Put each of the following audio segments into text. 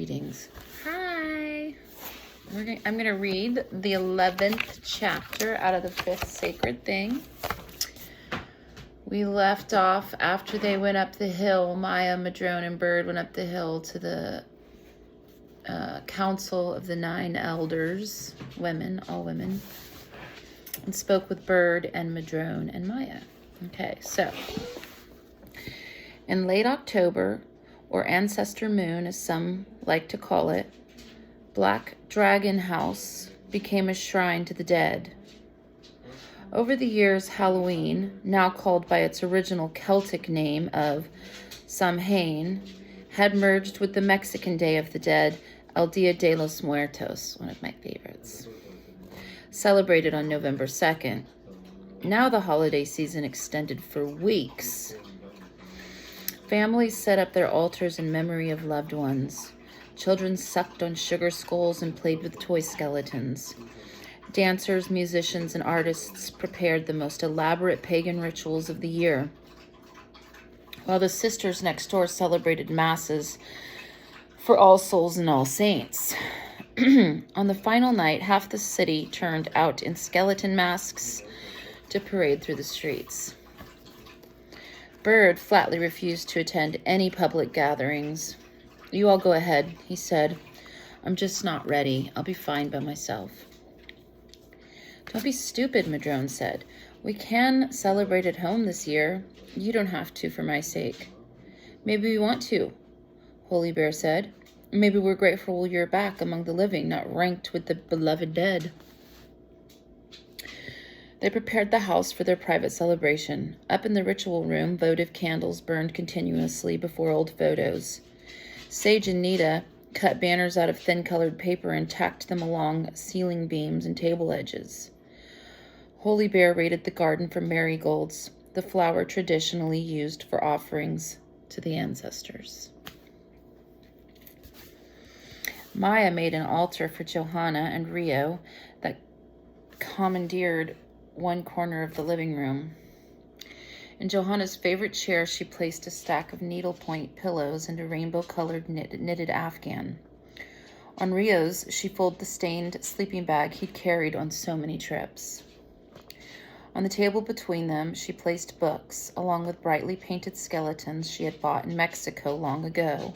Readings. Hi. I'm going to read the 11th chapter out of the 5th Sacred Thing. We left off after they went up the hill. Maya, Madrone, and Bird went up the hill to the council of the 9 elders, women, all women, and spoke with Bird and Madrone and Maya. Okay, so in late October, or ancestor moon as some like to call it, Black Dragon House became a shrine to the dead. Over the years, Halloween, now called by its original Celtic name of Samhain, had merged with the Mexican Day of the Dead, El Dia de los Muertos, one of my favorites, celebrated on November 2nd. Now the holiday season extended for weeks. Families set up their altars in memory of loved ones. Children sucked on sugar skulls and played with toy skeletons. Dancers, musicians, and artists prepared the most elaborate pagan rituals of the year, while the sisters next door celebrated masses for All Souls and All Saints. On the final night, half the city turned out in skeleton masks to parade through the streets. Bird flatly refused to attend any public gatherings. "You all go ahead," he said. "I'm just not ready. I'll be fine by myself." "Don't be stupid," Madrone said. "We can celebrate at home this year. You don't have to for my sake." "Maybe we want to," Holy Bear said. "Maybe we're grateful you're back among the living, not ranked with the beloved dead." They prepared the house for their private celebration. Up in the ritual room, votive candles burned continuously before old photos. Sage and Nita cut banners out of thin-colored paper and tacked them along ceiling beams and table edges. Holy Bear raided the garden for marigolds, the flower traditionally used for offerings to the ancestors. Maya made an altar for Johanna and Rio that commandeered one corner of the living room. In Johanna's favorite chair, she placed a stack of needlepoint pillows and a rainbow-colored knitted afghan. On Rio's, she folded the stained sleeping bag he'd carried on so many trips. On the table between them, she placed books, along with brightly painted skeletons she had bought in Mexico long ago.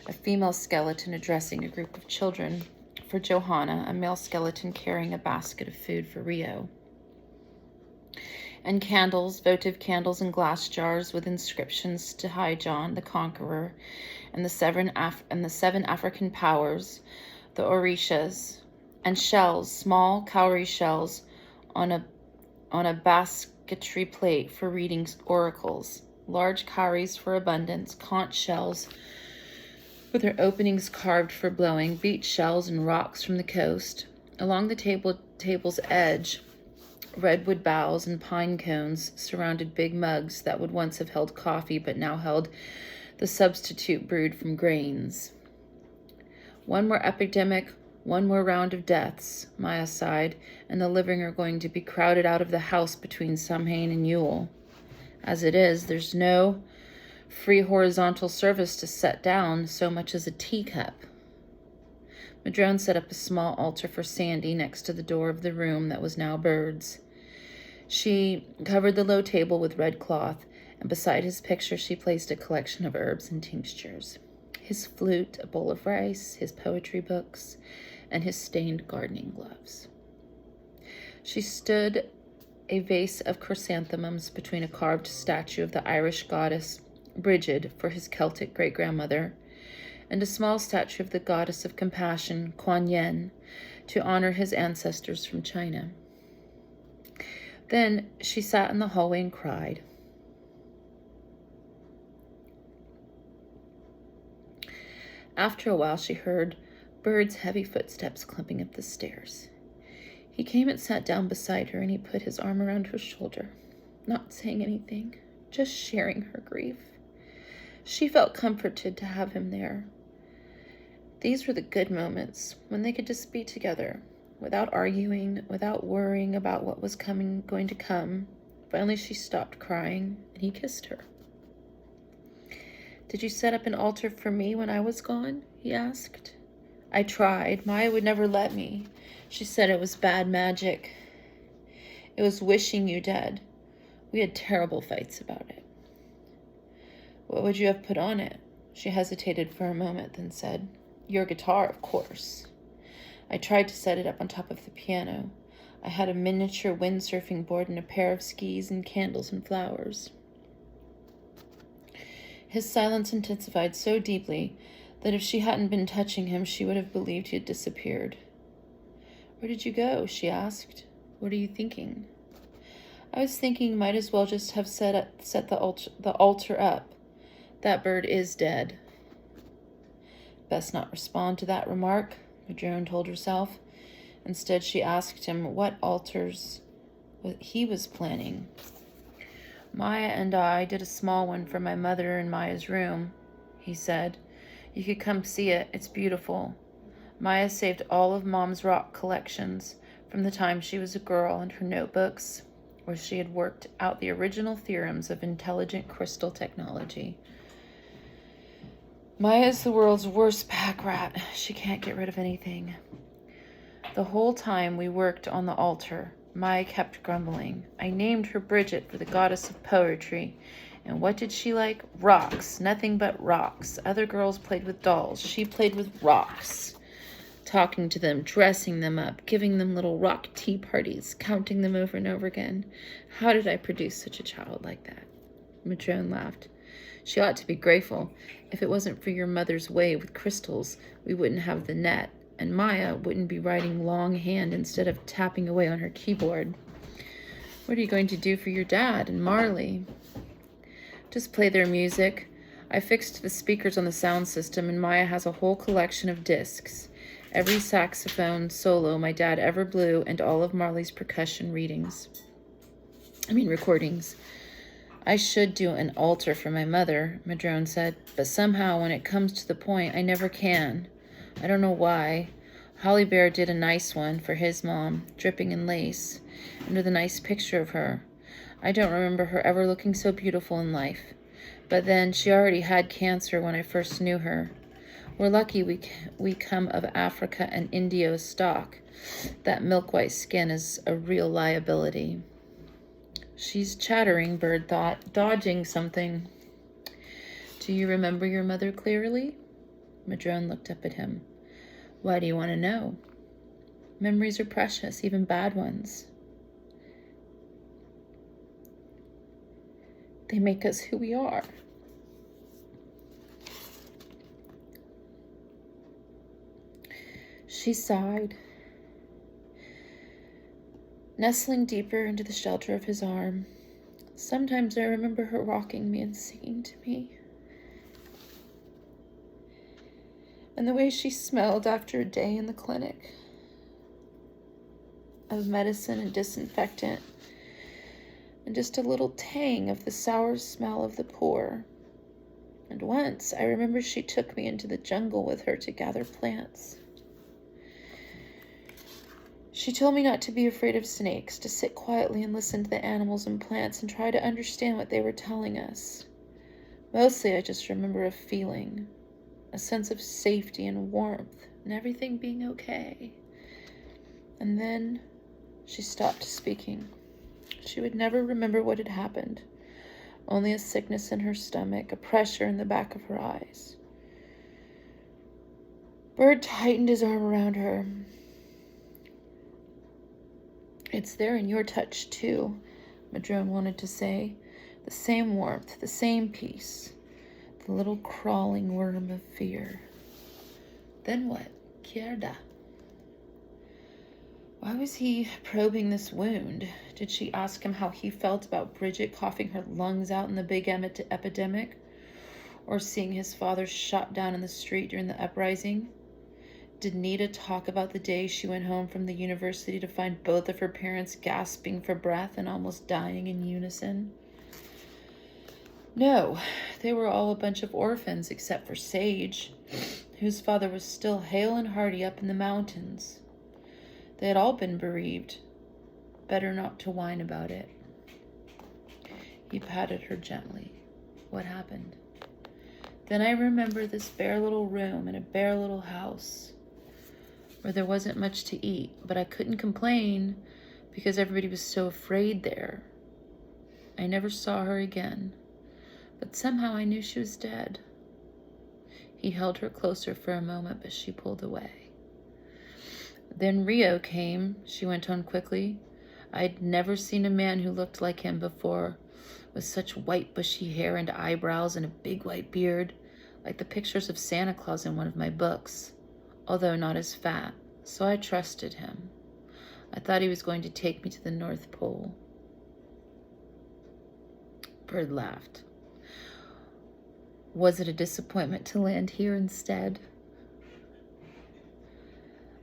A female skeleton addressing a group of children for Johanna, a male skeleton carrying a basket of food for Rio. And candles, votive candles in glass jars with inscriptions to High John the Conqueror and the seven African powers, the Orishas, and shells, small cowrie shells on a basketry plate for reading oracles, large cowries for abundance, conch shells with their openings carved for blowing, beach shells and rocks from the coast. Along the table's edge, redwood boughs and pine cones surrounded big mugs that would once have held coffee but now held the substitute brewed from grains. "One more epidemic, one more round of deaths," Maya sighed, "and the living are going to be crowded out of the house between Samhain and Yule. As it is, there's no free horizontal service to set down so much as a teacup." Madrone set up a small altar for Sandy next to the door of the room that was now Bird's. She covered the low table with red cloth, and beside his picture she placed a collection of herbs and tinctures, his flute, a bowl of rice, his poetry books, and his stained gardening gloves. She stood a vase of chrysanthemums between a carved statue of the Irish goddess Brigid for his Celtic great-grandmother, and a small statue of the goddess of compassion, Kuan Yin, to honor his ancestors from China. Then she sat in the hallway and cried. After a while, she heard Bird's heavy footsteps clumping up the stairs. He came and sat down beside her, and he put his arm around her shoulder, not saying anything, just sharing her grief. She felt comforted to have him there. These were the good moments, when they could just be together, without arguing, without worrying about what was going to come. Finally, she stopped crying, and he kissed her. "Did you set up an altar for me when I was gone?" he he asked. I tried. Maya would never let me. She said it was bad magic. It was wishing you dead. We had terrible fights about it. What would you have put on it? She hesitated for a moment, then said, Your guitar, of course. I tried to set it up on top of the piano. I had a miniature windsurfing board and a pair of skis and candles and flowers. His silence intensified so deeply that if she hadn't been touching him, she would have believed he had disappeared. Where did you go? She asked. What are you thinking? I was thinking you might as well just have set the altar up. That bird is dead. Best not respond to that remark, Madrone told herself. Instead, she asked him what altars he was planning. Maya and I did a small one for my mother in Maya's room, he said. You could come see it. It's beautiful. Maya saved all of Mom's rock collections from the time she was a girl and her notebooks, where she had worked out the original theorems of intelligent crystal technology. Maya's the world's worst pack rat. She can't get rid of anything. The whole time we worked on the altar, Maya kept grumbling. I named her Bridget for the goddess of poetry. And what did she like? Rocks. Nothing but rocks. Other girls played with dolls. She played with rocks. Talking to them, dressing them up, giving them little rock tea parties, counting them over and over again. How did I produce such a child like that? Madrone laughed. She ought to be grateful. If it wasn't for your mother's way with crystals, we wouldn't have the net, and Maya wouldn't be writing longhand instead of tapping away on her keyboard. What are you going to do for your dad and Marley? Just play their music. I fixed the speakers on the sound system, and Maya has a whole collection of discs. Every saxophone solo my dad ever blew, and all of Marley's percussion recordings. I should do an altar for my mother, Madrone said, but somehow when it comes to the point, I never can. I don't know why. Holly Bear did a nice one for his mom, dripping in lace, and with a nice picture of her. I don't remember her ever looking so beautiful in life. But then she already had cancer when I first knew her. We're lucky we come of Africa and Indio stock. That milk-white skin is a real liability. She's chattering, Bird thought, dodging something. Do you remember your mother clearly? Madrone looked up at him. Why do you want to know? Memories are precious, even bad ones. They make us who we are. She sighed, nestling deeper into the shelter of his arm. Sometimes I remember her rocking me and singing to me. And the way she smelled after a day in the clinic of medicine and disinfectant, and just a little tang of the sour smell of the poor. And once I remember she took me into the jungle with her to gather plants. She told me not to be afraid of snakes, to sit quietly and listen to the animals and plants and try to understand what they were telling us. Mostly I just remember a feeling, a sense of safety and warmth and everything being okay. And then she stopped speaking. She would never remember what had happened, only a sickness in her stomach, a pressure in the back of her eyes. Bird tightened his arm around her. It's there in your touch, too, Madrone wanted to say. The same warmth, the same peace, the little crawling worm of fear. Then what? Kierda. Why was he probing this wound? Did she ask him how he felt about Bridget coughing her lungs out in the big epidemic? Or seeing his father shot down in the street during the uprising? Did Nita talk about the day she went home from the university to find both of her parents gasping for breath and almost dying in unison? No, they were all a bunch of orphans except for Sage, whose father was still hale and hearty up in the mountains. They had all been bereaved. Better not to whine about it. He patted her gently. What happened? Then I remember this bare little room in a bare little house where there wasn't much to eat, but I couldn't complain because everybody was so afraid there. I never saw her again, but somehow I knew she was dead. He held her closer for a moment, but she pulled away. Then Rio came, she went on quickly. I'd never seen a man who looked like him before, with such white bushy hair and eyebrows and a big white beard, like the pictures of Santa Claus in one of my books, although not as fat, so I trusted him. I thought he was going to take me to the North Pole. Bird laughed. Was it a disappointment to land here instead?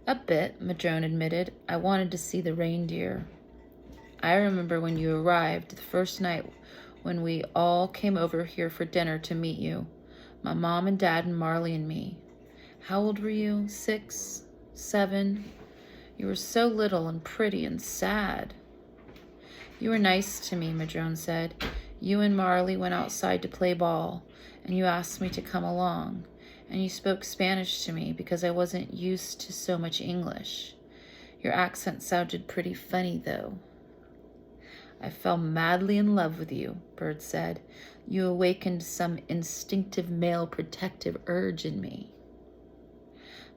A bit, Madrone admitted. I wanted to see the reindeer. I remember when you arrived, the first night when we all came over here for dinner to meet you. My mom and dad and Marley and me. How old were you? 6, 7? You were so little and pretty and sad. You were nice to me, Madrone said. You and Marley went outside to play ball, and you asked me to come along, and you spoke Spanish to me because I wasn't used to so much English. Your accent sounded pretty funny, though. I fell madly in love with you, Bird said. You awakened some instinctive male protective urge in me.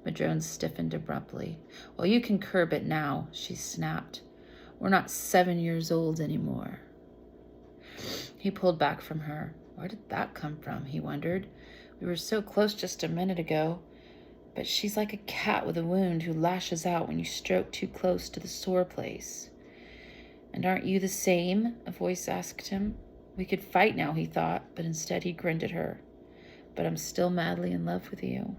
Madrone stiffened abruptly. Well, you can curb it now, she snapped. We're not 7 years old anymore. He pulled back from her. Where did that come from, he wondered. We were so close just a minute ago, but she's like a cat with a wound who lashes out when you stroke too close to the sore place. And aren't you the same? A voice asked him. We could fight now, he thought, but instead he grinned at her. But I'm still madly in love with you.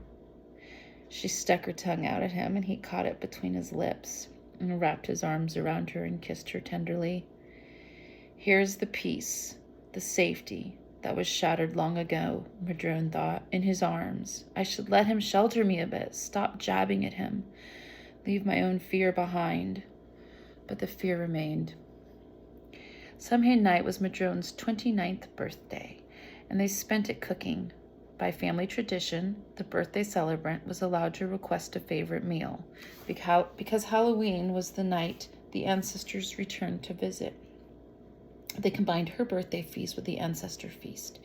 She stuck her tongue out at him, and he caught it between his lips and wrapped his arms around her and kissed her tenderly. Here's the peace, the safety that was shattered long ago, Madrone thought, in his arms. I should let him shelter me a bit, stop jabbing at him, leave my own fear behind. But the fear remained. Samhain night was Madrone's 29th birthday, and they spent it cooking. By family tradition, the birthday celebrant was allowed to request a favorite meal, because Halloween was the night the ancestors returned to visit. They combined her birthday feast with the ancestor feast,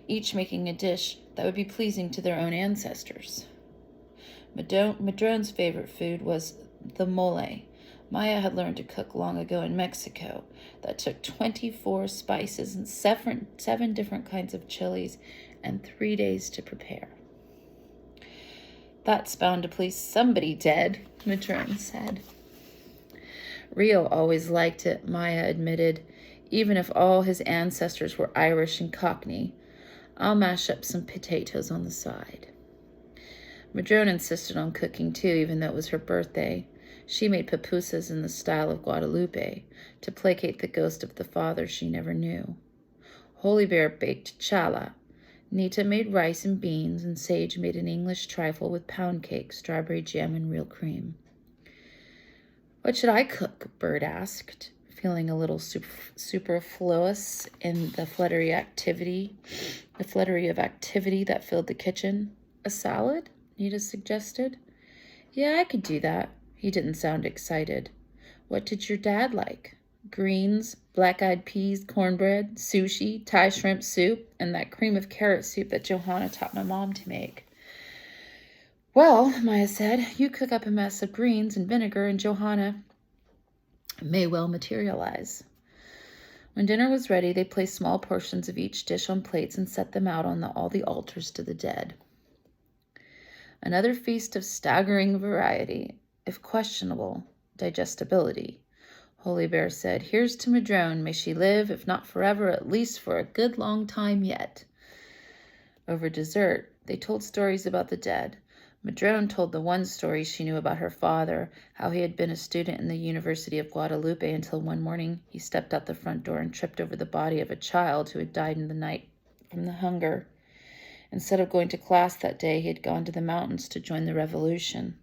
each making a dish that would be pleasing to their own ancestors. Madrone's favorite food was the mole. Maya had learned to cook long ago in Mexico. That took 24 spices and seven different kinds of chilies and 3 days to prepare. That's bound to please somebody dead, Madrone said. Rio always liked it, Maya admitted, even if all his ancestors were Irish and Cockney. I'll mash up some potatoes on the side. Madrone insisted on cooking too, even though it was her birthday. She made pupusas in the style of Guadalupe to placate the ghost of the father she never knew. Holy Bear baked challah. Nita made rice and beans, and Sage made an English trifle with pound cake, strawberry jam, and real cream. What should I cook? Bird asked, feeling a little superfluous in the flurry of activity that filled the kitchen. A salad? Nita suggested. Yeah, I could do that. He didn't sound excited. What did your dad like? Greens, black-eyed peas, cornbread, sushi, Thai shrimp soup, and that cream of carrot soup that Johanna taught my mom to make. Well, Maya said, you cook up a mess of greens and vinegar, and Johanna may well materialize. When dinner was ready, they placed small portions of each dish on plates and set them out on all the altars to the dead. Another feast of staggering variety, if questionable digestibility. Holy Bear said, here's to Madrone. May she live, if not forever, at least for a good long time yet. Over dessert, they told stories about the dead. Madrone told the one story she knew about her father, how he had been a student in the University of Guadalupe until one morning he stepped out the front door and tripped over the body of a child who had died in the night from the hunger. Instead of going to class that day, he had gone to the mountains to join the revolution.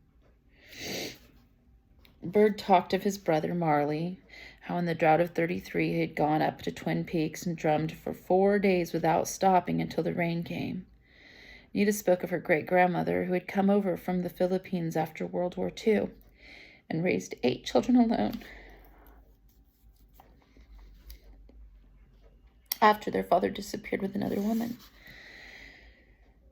Bird talked of his brother Marley, how in the drought of 33 he had gone up to Twin Peaks and drummed for 4 days without stopping until the rain came. Nita spoke of her great-grandmother who had come over from the Philippines after World War II and raised 8 children alone after their father disappeared with another woman.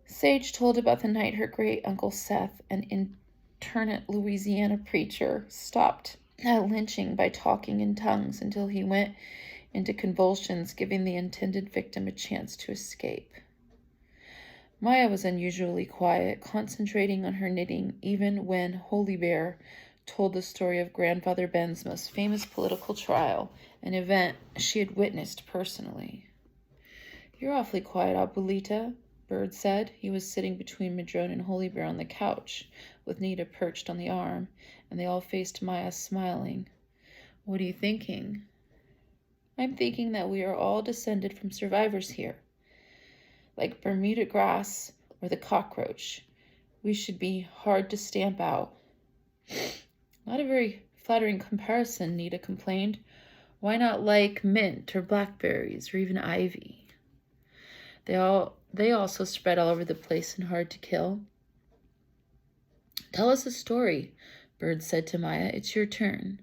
Sage told about the night her great-uncle Seth, an internate Louisiana preacher, stopped lynching by talking in tongues until he went into convulsions, giving the intended victim a chance to escape. Maya was unusually quiet, concentrating on her knitting, even when Holy Bear told the story of Grandfather Ben's most famous political trial, an event she had witnessed personally. "You're awfully quiet, Abuelita," Bird said. He was sitting between Madrone and Holy Bear on the couch, with Nita perched on the arm, and they all faced Maya, smiling. "What are you thinking?" "I'm thinking that we are all descended from survivors here. Like Bermuda grass or the cockroach. We should be hard to stamp out." "Not a very flattering comparison," Nita complained. "Why not like mint or blackberries or even ivy? They also spread all over the place and hard to kill." "Tell us a story," Bird said to Maya. "It's your turn.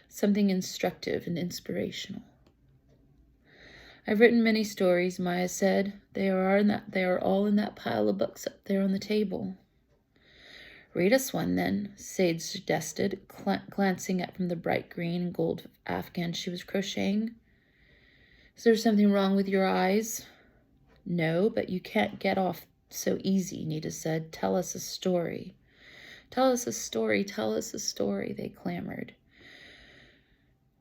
Something instructive and inspirational." "I've written many stories," Maya said. They are all in that pile of books up there on the table." "Read us one, then," Sage suggested, glancing up from the bright green and gold afghan she was crocheting. "Is there something wrong with your eyes?" "No, but you can't get off so easy," Nita said. "Tell us a story." "Tell us a story, tell us a story," they clamored.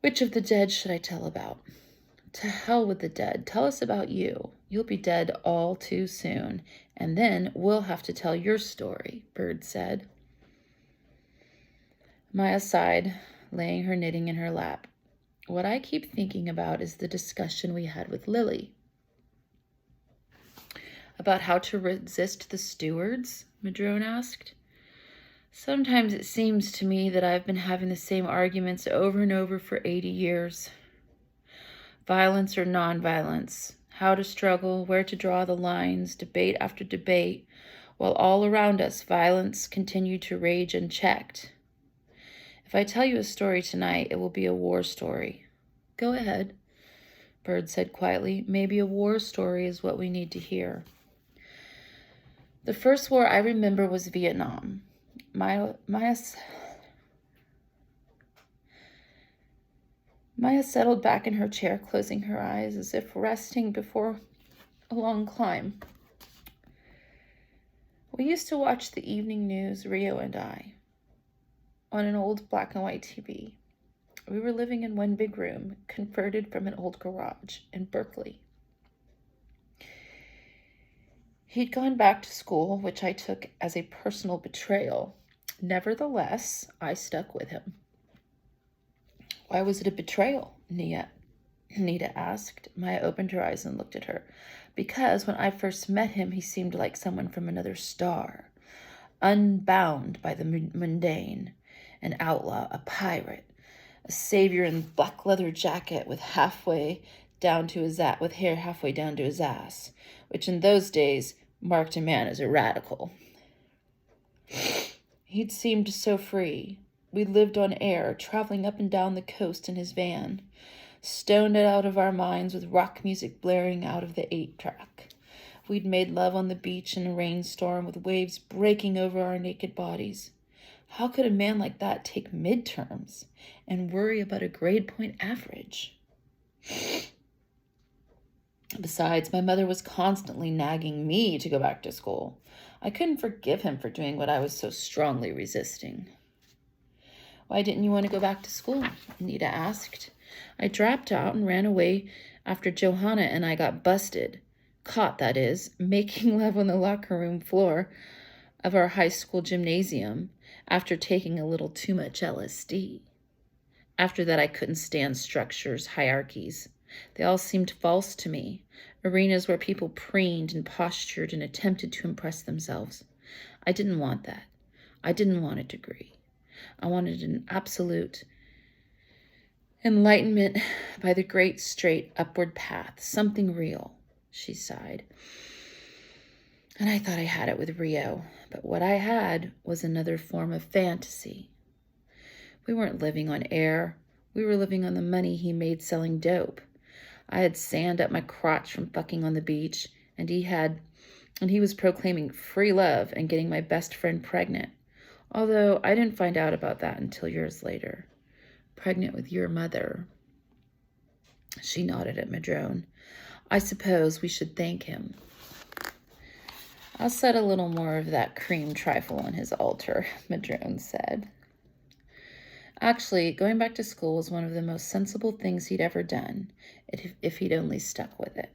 "Which of the dead should I tell about?" "To hell with the dead. Tell us about you. You'll be dead all too soon, and then we'll have to tell your story," Bird said. Maya sighed, laying her knitting in her lap. "What I keep thinking about is the discussion we had with Lily." "About how to resist the stewards?" Madrone asked. "Sometimes it seems to me that I've been having the same arguments over and over for 80 years. Violence or nonviolence, how to struggle, where to draw the lines, debate after debate, while all around us violence continued to rage unchecked. If I tell you a story tonight, it will be a war story." "Go ahead," Bird said quietly. "Maybe a war story is what we need to hear." "The first war I remember was Vietnam." Maya settled back in her chair, closing her eyes as if resting before a long climb. "We used to watch the evening news, Rio and I, on an old black and white TV. We were living in one big room, converted from an old garage in Berkeley. He'd gone back to school, which I took as a personal betrayal. Nevertheless, I stuck with him." "Why was it a betrayal?" Nita asked. Maya opened her eyes and looked at her. "Because when I first met him, he seemed like someone from another star, unbound by the mundane, an outlaw, a pirate, a savior in black leather jacket with hair halfway down to his ass, which in those days marked a man as a radical. He'd seemed so free. We lived on air, traveling up and down the coast in his van, stoned out of our minds with rock music blaring out of the 8-track. We'd made love on the beach in a rainstorm with waves breaking over our naked bodies. How could a man like that take midterms and worry about a grade point average? Besides, my mother was constantly nagging me to go back to school. I couldn't forgive him for doing what I was so strongly resisting." "Why didn't you want to go back to school?" Nita asked. "I dropped out and ran away after Johanna and I got busted. Caught, that is, making love on the locker room floor of our high school gymnasium after taking a little too much LSD. After that, I couldn't stand structures, hierarchies. They all seemed false to me, arenas where people preened and postured and attempted to impress themselves. I didn't want that. I didn't want a degree. I wanted an absolute enlightenment by the great straight upward path, something real." She sighed. And I thought I had it with Rio, but what I had was another form of fantasy. We weren't living on air. We were living on the money he made selling dope. I had sand up my crotch from fucking on the beach, and he was proclaiming free love and getting my best friend pregnant. Although I didn't find out about that until years later. Pregnant with your mother. She nodded at Madrone. I suppose we should thank him. I'll set a little more of that cream trifle on his altar, Madrone said. Actually, going back to school was one of the most sensible things he'd ever done, if he'd only stuck with it.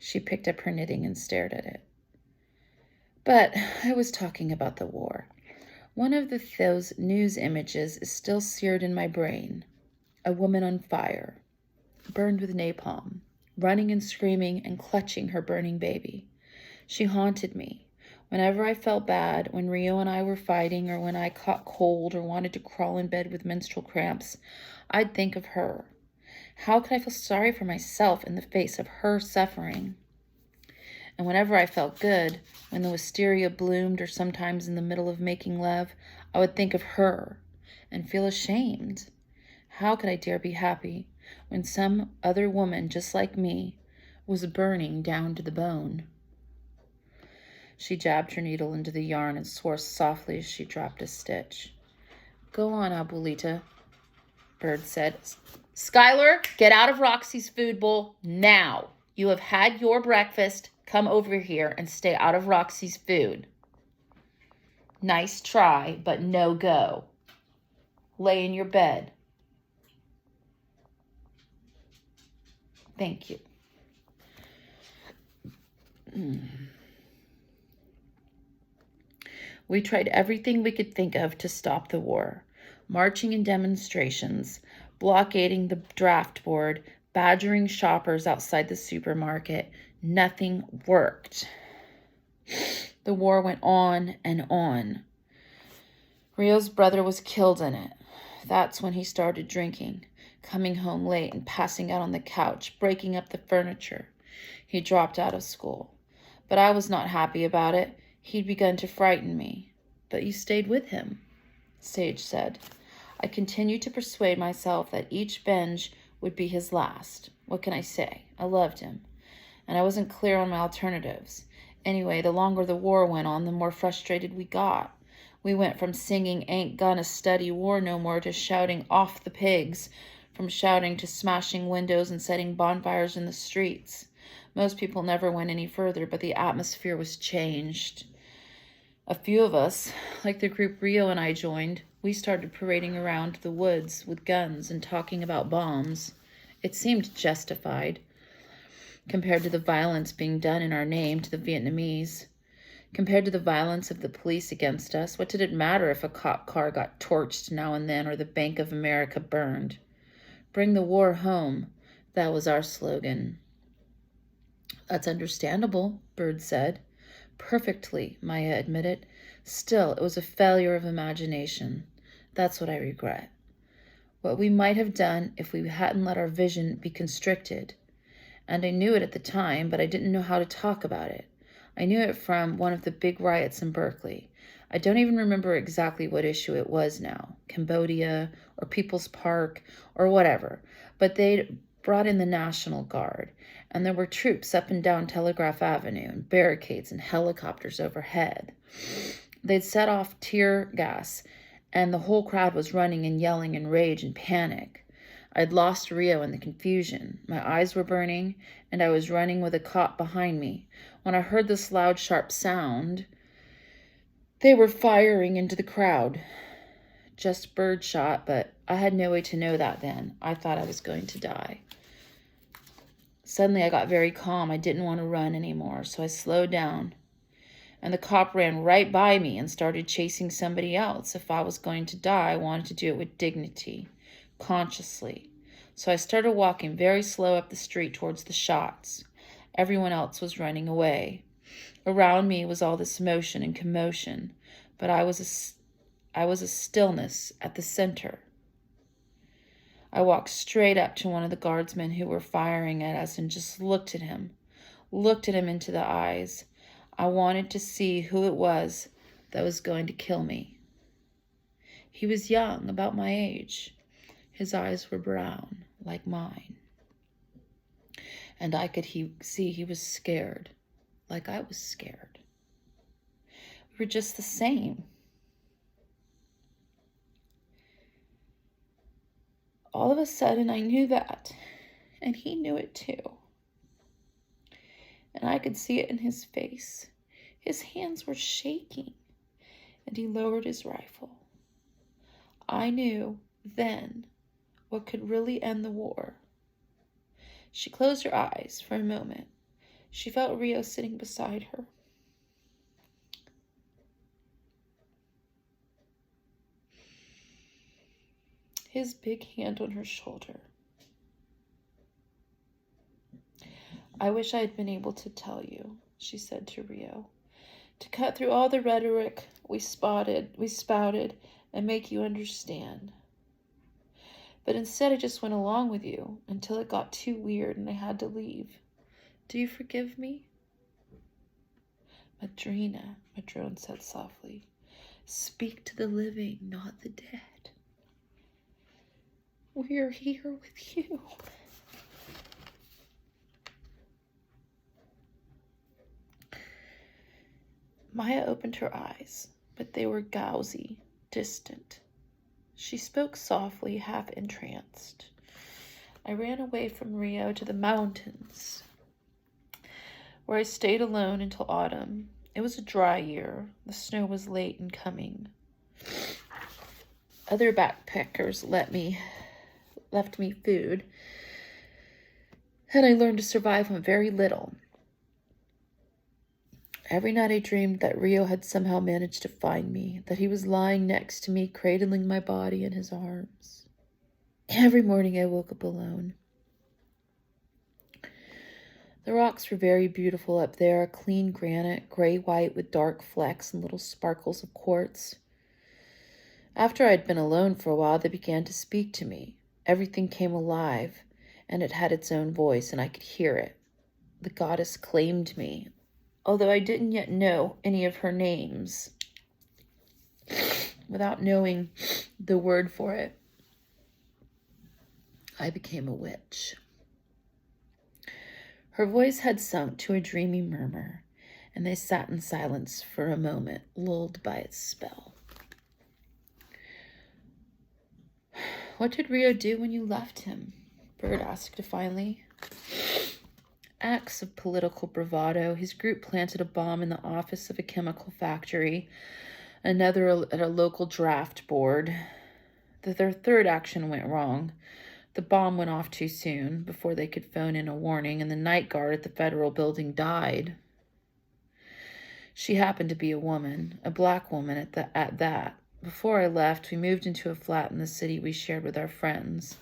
She picked up her knitting and stared at it. But I was talking about the war. One of those news images is still seared in my brain. A woman on fire, burned with napalm, running and screaming and clutching her burning baby. She haunted me. Whenever I felt bad, when Rio and I were fighting, or when I caught cold or wanted to crawl in bed with menstrual cramps, I'd think of her. How could I feel sorry for myself in the face of her suffering? And whenever I felt good, when the wisteria bloomed or sometimes in the middle of making love, I would think of her and feel ashamed. How could I dare be happy when some other woman just like me was burning down to the bone? She jabbed her needle into the yarn and swore softly as she dropped a stitch. Go on, Abuelita, Bird said. Skylar, get out of Roxy's food bowl now. You have had your breakfast. Come over here and stay out of Roxy's food. Nice try, but no go. Lay in your bed. Thank you. We tried everything we could think of to stop the war. Marching in demonstrations, blockading the draft board, badgering shoppers outside the supermarket. Nothing worked. The war went on and on. Rio's brother was killed in it. That's when he started drinking, coming home late and passing out on the couch, breaking up the furniture. He dropped out of school. But I was not happy about it. He'd begun to frighten me. But you stayed with him, Sage said. I continued to persuade myself that each binge would be his last. What can I say? I loved him. And I wasn't clear on my alternatives. Anyway, the longer the war went on, the more frustrated we got. We went from singing Ain't Gonna Study War No More to shouting Off the Pigs, from shouting to smashing windows and setting bonfires in the streets. Most people never went any further, but the atmosphere was changed. A few of us, like the group Rio and I joined, we started parading around the woods with guns and talking about bombs. It seemed justified, compared to the violence being done in our name to the Vietnamese. Compared to the violence of the police against us, what did it matter if a cop car got torched now and then or the Bank of America burned? Bring the war home. That was our slogan. That's understandable, Bird said. Perfectly, Maya admitted. Still, it was a failure of imagination. That's what I regret. What we might have done if we hadn't let our vision be constricted. And I knew it at the time, but I didn't know how to talk about it. I knew it from one of the big riots in Berkeley. I don't even remember exactly what issue it was now, Cambodia or People's Park or whatever, but they'd brought in the National Guard, and there were troops up and down Telegraph Avenue and barricades and helicopters overhead. They'd set off tear gas, and the whole crowd was running and yelling in rage and panic. I'd lost Rio in the confusion. My eyes were burning, and I was running with a cop behind me. When I heard this loud, sharp sound, they were firing into the crowd. Just birdshot, but I had no way to know that then. I thought I was going to die. Suddenly I got very calm. I didn't want to run anymore, so I slowed down. And the cop ran right by me and started chasing somebody else. If I was going to die, I wanted to do it with dignity, consciously. So I started walking very slow up the street towards the shots. Everyone else was running away. Around me was all this motion and commotion, but I was a stillness at the center. I walked straight up to one of the guardsmen who were firing at us and just looked at him into the eyes. I wanted to see who it was that was going to kill me. He was young, about my age. His eyes were brown, like mine. And I could see he was scared, like I was scared. We were just the same. All of a sudden, I knew that, and he knew it too. And I could see it in his face. His hands were shaking, and he lowered his rifle. I knew then what could really end the war. She closed her eyes for a moment. She felt Rio sitting beside her. His big hand on her shoulder. I wish I had been able to tell you, she said to Rio, to cut through all the rhetoric we spouted, and make you understand. But instead I just went along with you until it got too weird and I had to leave. Do you forgive me? Madrina, Madrone said softly, speak to the living, not the dead. We are here with you. Maya opened her eyes, but they were gauzy, distant. She spoke softly, half entranced. I ran away from Rio to the mountains, where I stayed alone until autumn. It was a dry year. The snow was late in coming. Other backpackers left me food, and I learned to survive on very little. Every night I dreamed that Rio had somehow managed to find me, that he was lying next to me, cradling my body in his arms. Every morning I woke up alone. The rocks were very beautiful up there, clean granite, gray-white with dark flecks and little sparkles of quartz. After I'd been alone for a while, they began to speak to me. Everything came alive, and it had its own voice, and I could hear it. The goddess claimed me, although I didn't yet know any of her names. Without knowing the word for it, I became a witch. Her voice had sunk to a dreamy murmur, and they sat in silence for a moment, lulled by its spell. What did Rio do when you left him? Bird asked finally. Acts of political bravado. His group planted a bomb in the office of a chemical factory, another at a local draft board. Their third action went wrong. The bomb went off too soon, before they could phone in a warning, and the night guard at the federal building died. She happened to be a woman, a black woman at that. Before I left, we moved into a flat in the city we shared with our friends.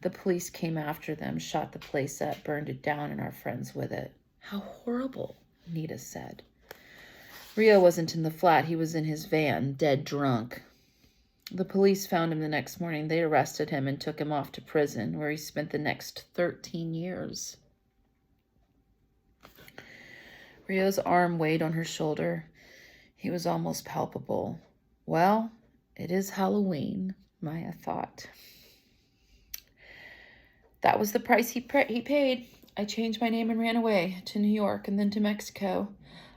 The police came after them, shot the place up, burned it down, and our friends with it. How horrible, Nita said. Rio wasn't in the flat. He was in his van, dead drunk. The police found him the next morning. They arrested him and took him off to prison, where he spent the next 13 years. Rio's arm weighed on her shoulder. He was almost palpable. Well, it is Halloween, Maya thought. That was the price he paid. I changed my name and ran away to New York and then to Mexico.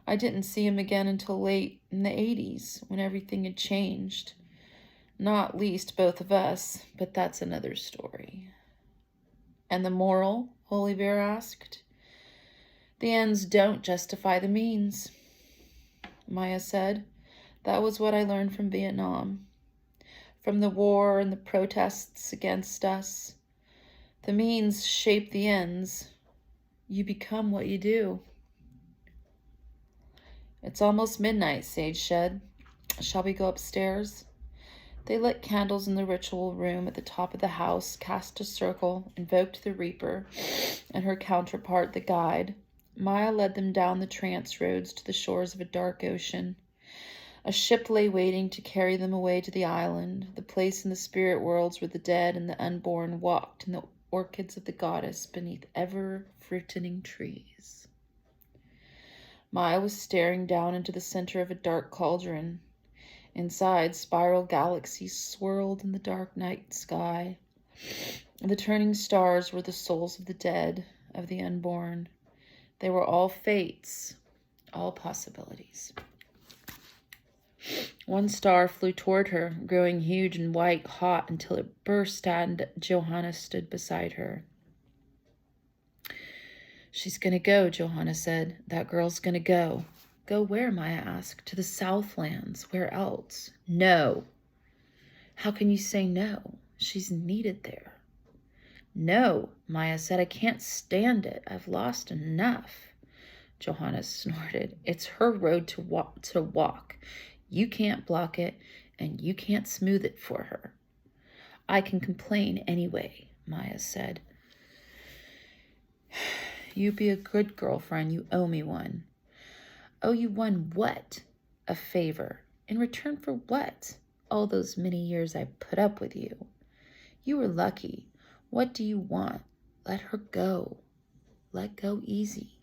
I didn't see him again until late in the 80s, when everything had changed. Not least both of us, but that's another story. And the moral? Oliver asked. The ends don't justify the means, Maya said. That was what I learned from Vietnam, from the war and the protests against us. The means shape the ends. You become what you do. It's almost midnight, Sage said. Shall we go upstairs? They lit candles in the ritual room at the top of the house, cast a circle, invoked the Reaper and her counterpart, the Guide. Maya led them down the trance roads to the shores of a dark ocean. A ship lay waiting to carry them away to the island, the place in the spirit worlds where the dead and the unborn walked in the orchids of the goddess beneath ever-fruiting trees. Maya was staring down into the center of a dark cauldron. Inside, spiral galaxies swirled in the dark night sky. The turning stars were the souls of the dead, of the unborn. They were all fates, all possibilities. One star flew toward her, growing huge and white hot until it burst, and Johanna stood beside her. She's gonna go, Johanna said. That girl's gonna go. Go where, Maya asked. To the Southlands. Where else? No. How can you say no? She's needed there. No, Maya said. I can't stand it. I've lost enough. Johanna snorted. It's her road to walk. You can't block it, and you can't smooth it for her. I can complain anyway, Maya said. You be a good girlfriend. You owe me one. Owe you one what? A favor. In return for what? All those many years I put up with you. You were lucky. What do you want? Let her go. Let go easy.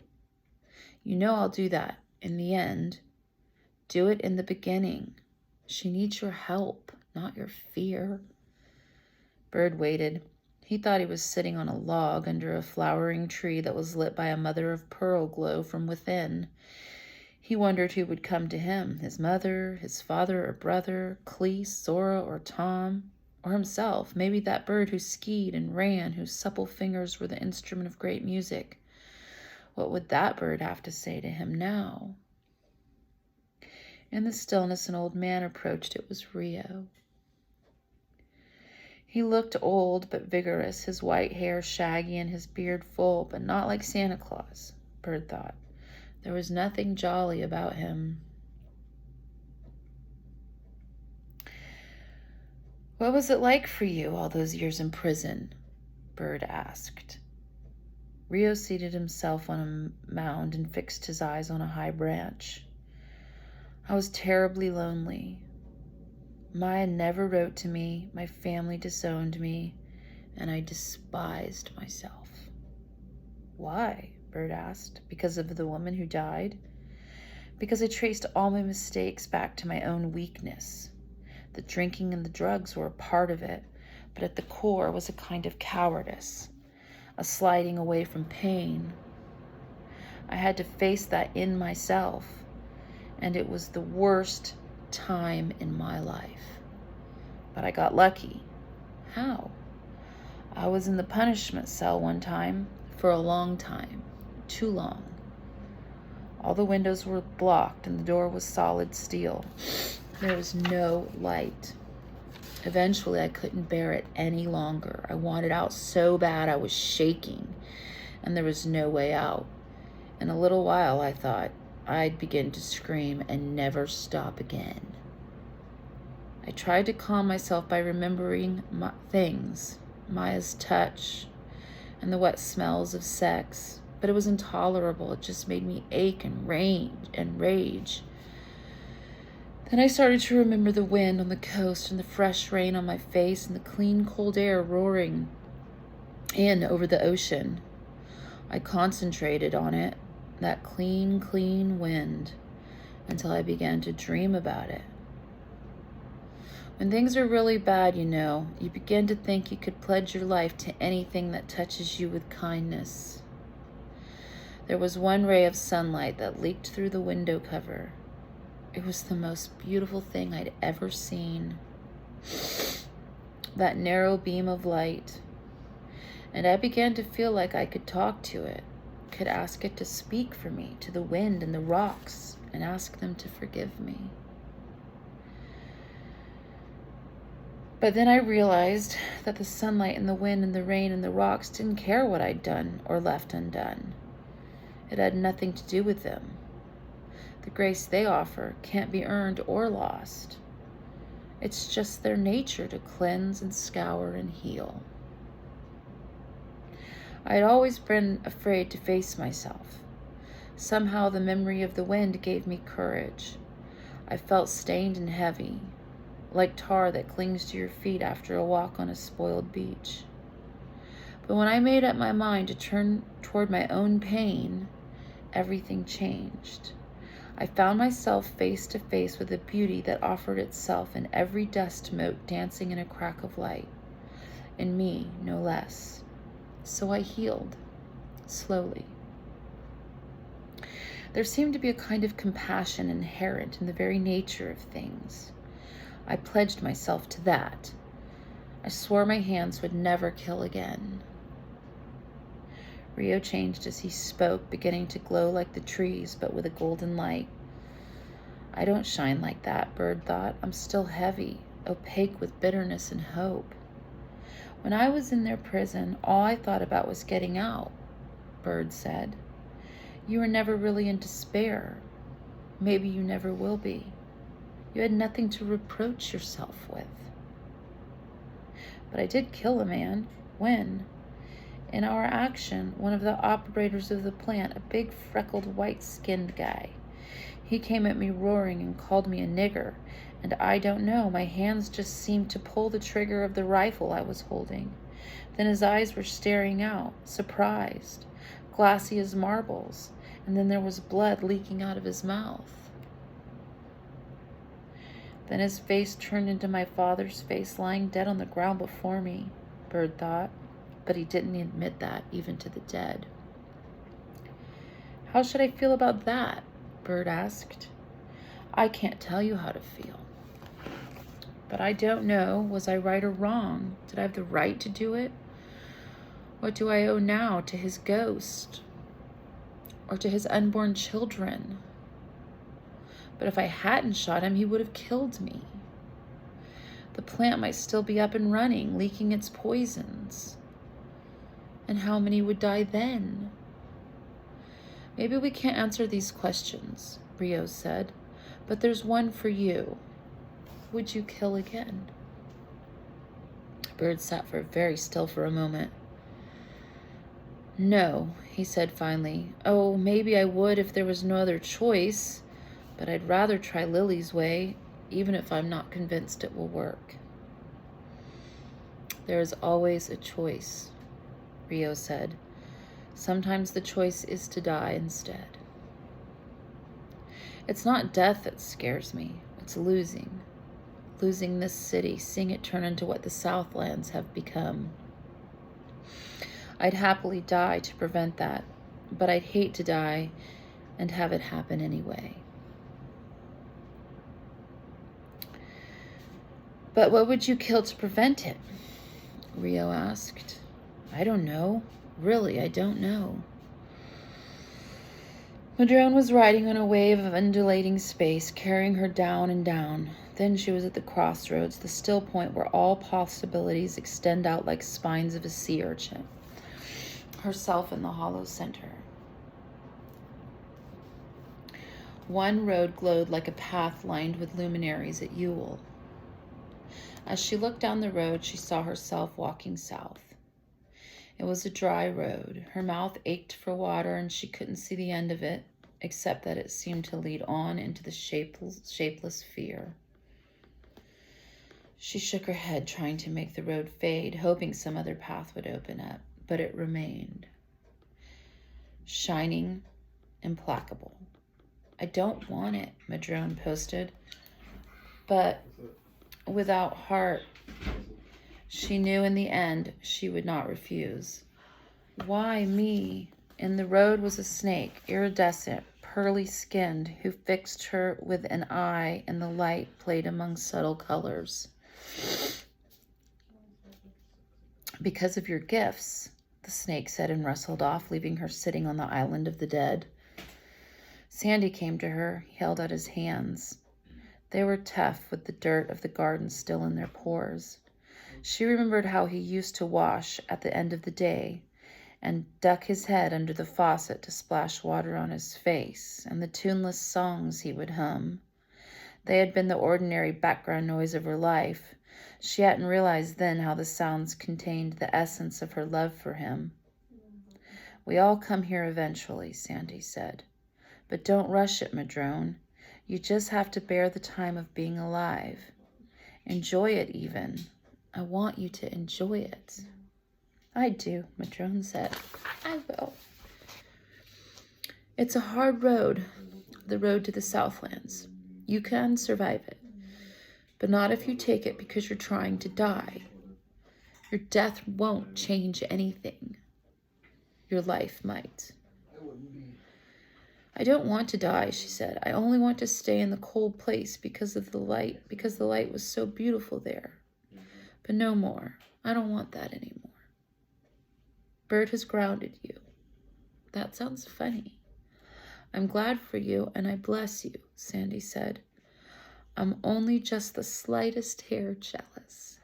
You know I'll do that in the end. Do it in the beginning. She needs your help, not your fear. Bird waited. He thought he was sitting on a log under a flowering tree that was lit by a mother-of-pearl glow from within. He wondered who would come to him, his mother, his father or brother, Cleese, Zora, or Tom, or himself, maybe that bird who skied and ran, whose supple fingers were the instrument of great music. What would that bird have to say to him now? In the stillness, an old man approached. It was Rio. He looked old but vigorous, his white hair shaggy and his beard full, but not like Santa Claus, Bird thought. There was nothing jolly about him. What was it like for you all those years in prison? Bird asked. Rio seated himself on a mound and fixed his eyes on a high branch. I was terribly lonely. Maya never wrote to me, my family disowned me, and I despised myself. Why? Bird asked. Because of the woman who died? Because I traced all my mistakes back to my own weakness. The drinking and the drugs were a part of it, but at the core was a kind of cowardice, a sliding away from pain. I had to face that in myself, and it was the worst time in my life. But I got lucky. How? I was in the punishment cell one time for a long time, too long. All the windows were blocked and the door was solid steel. There was no light. Eventually, I couldn't bear it any longer. I wanted out so bad I was shaking, and there was no way out. In a little while, I thought, I'd begin to scream and never stop again. I tried to calm myself by remembering things, Maya's touch, and the wet smells of sex, but it was intolerable. It just made me ache and rage. Then I started to remember the wind on the coast and the fresh rain on my face and the clean, cold air roaring in over the ocean. I concentrated on it, that clean, clean wind, until I began to dream about it. When things are really bad, you begin to think you could pledge your life to anything that touches you with kindness. There was one ray of sunlight that leaked through the window cover. It was the most beautiful thing I'd ever seen. That narrow beam of light. And I began to feel like I could talk to it, could ask it to speak for me, to the wind and the rocks, and ask them to forgive me. But then I realized that the sunlight and the wind and the rain and the rocks didn't care what I'd done or left undone. It had nothing to do with them. The grace they offer can't be earned or lost. It's just their nature to cleanse and scour and heal. I had always been afraid to face myself. Somehow the memory of the wind gave me courage. I felt stained and heavy, like tar that clings to your feet after a walk on a spoiled beach. But when I made up my mind to turn toward my own pain, everything changed. I found myself face to face with a beauty that offered itself in every dust mote dancing in a crack of light. In me, no less. So I healed, slowly. There seemed to be a kind of compassion inherent in the very nature of things. I pledged myself to that. I swore my hands would never kill again. Rio changed as he spoke, beginning to glow like the trees, but with a golden light. I don't shine like that, Bird thought. I'm still heavy, opaque with bitterness and hope. When I was in their prison, all I thought about was getting out, Bird said. You were never really in despair. Maybe you never will be. You had nothing to reproach yourself with. But I did kill a man. When? In our action, one of the operators of the plant, a big, freckled, white-skinned guy. He came at me roaring and called me a nigger, and I don't know, my hands just seemed to pull the trigger of the rifle I was holding. Then his eyes were staring out, surprised, glassy as marbles, and then there was blood leaking out of his mouth. Then his face turned into my father's face, lying dead on the ground before me, Bird thought, but he didn't admit that, even to the dead. How should I feel about that? Bird asked. I can't tell you how to feel. But I don't know, was I right or wrong? Did I have the right to do it? What do I owe now to his ghost? Or to his unborn children? But if I hadn't shot him, he would have killed me. The plant might still be up and running, leaking its poisons. And how many would die then? Maybe we can't answer these questions, Rio said, but there's one for you. Would you kill again? Bird sat very still for a moment. No, he said finally. Oh, maybe I would if there was no other choice, but I'd rather try Lily's way, even if I'm not convinced it will work. There is always a choice, Rio said. Sometimes the choice is to die instead. It's not death that scares me, it's losing. Losing this city, seeing it turn into what the Southlands have become. I'd happily die to prevent that, but I'd hate to die and have it happen anyway. But what would you kill to prevent it? Rio asked. I don't know. Really, I don't know. Madrone was riding on a wave of undulating space, carrying her down and down. Then she was at the crossroads, the still point where all possibilities extend out like spines of a sea urchin. Herself in the hollow center. One road glowed like a path lined with luminaries at Ewell. As she looked down the road, she saw herself walking south. It was a dry road. Her mouth ached for water, and she couldn't see the end of it, except that it seemed to lead on into the shapeless fear. She shook her head, trying to make the road fade, hoping some other path would open up, but it remained. Shining, implacable. I don't want it, Madrone posted, but without heart, she knew in the end she would not refuse. Why me? In the road was a snake, iridescent, pearly-skinned, who fixed her with an eye, and the light played among subtle colors. Because of your gifts, the snake said and rustled off, leaving her sitting on the island of the dead. Sandy came to her. He held out his hands. They were tough, with the dirt of the garden still in their pores. She remembered how he used to wash at the end of the day and duck his head under the faucet to splash water on his face, and the tuneless songs he would hum. They had been the ordinary background noise of her life. She hadn't realized then how the sounds contained the essence of her love for him. We all come here eventually, Sandy said. But don't rush it, Madrone. You just have to bear the time of being alive. Enjoy it even. I want you to enjoy it. I do, Madrone said. I will. It's a hard road, the road to the Southlands. You can survive it, but not if you take it because you're trying to die. Your death won't change anything. Your life might. I don't want to die, she said. I only want to stay in the cold place because the light was so beautiful there. But no more. I don't want that anymore. Bird has grounded you. That sounds funny. I'm glad for you, and I bless you, Sandy said. I'm only just the slightest hair jealous.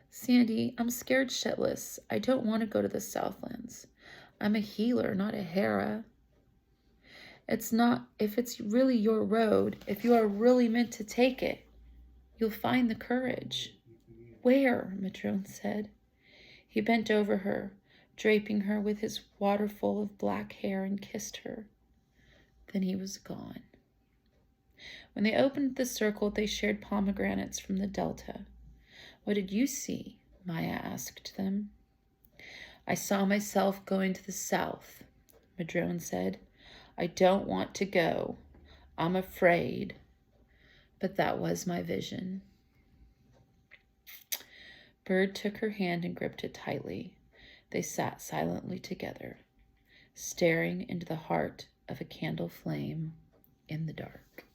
Sandy, I'm scared shitless. I don't want to go to the Southlands. I'm a healer, not a Hera. If it's really your road, if you are really meant to take it, you'll find the courage. Where? Madrone said. He bent over her, draping her with his waterfall of black hair, and kissed her. Then he was gone. When they opened the circle, they shared pomegranates from the Delta. What did you see? Maya asked them. I saw myself going to the south, Madrone said. I don't want to go. I'm afraid. But that was my vision. Bird took her hand and gripped it tightly. They sat silently together, staring into the heart of a candle flame in the dark.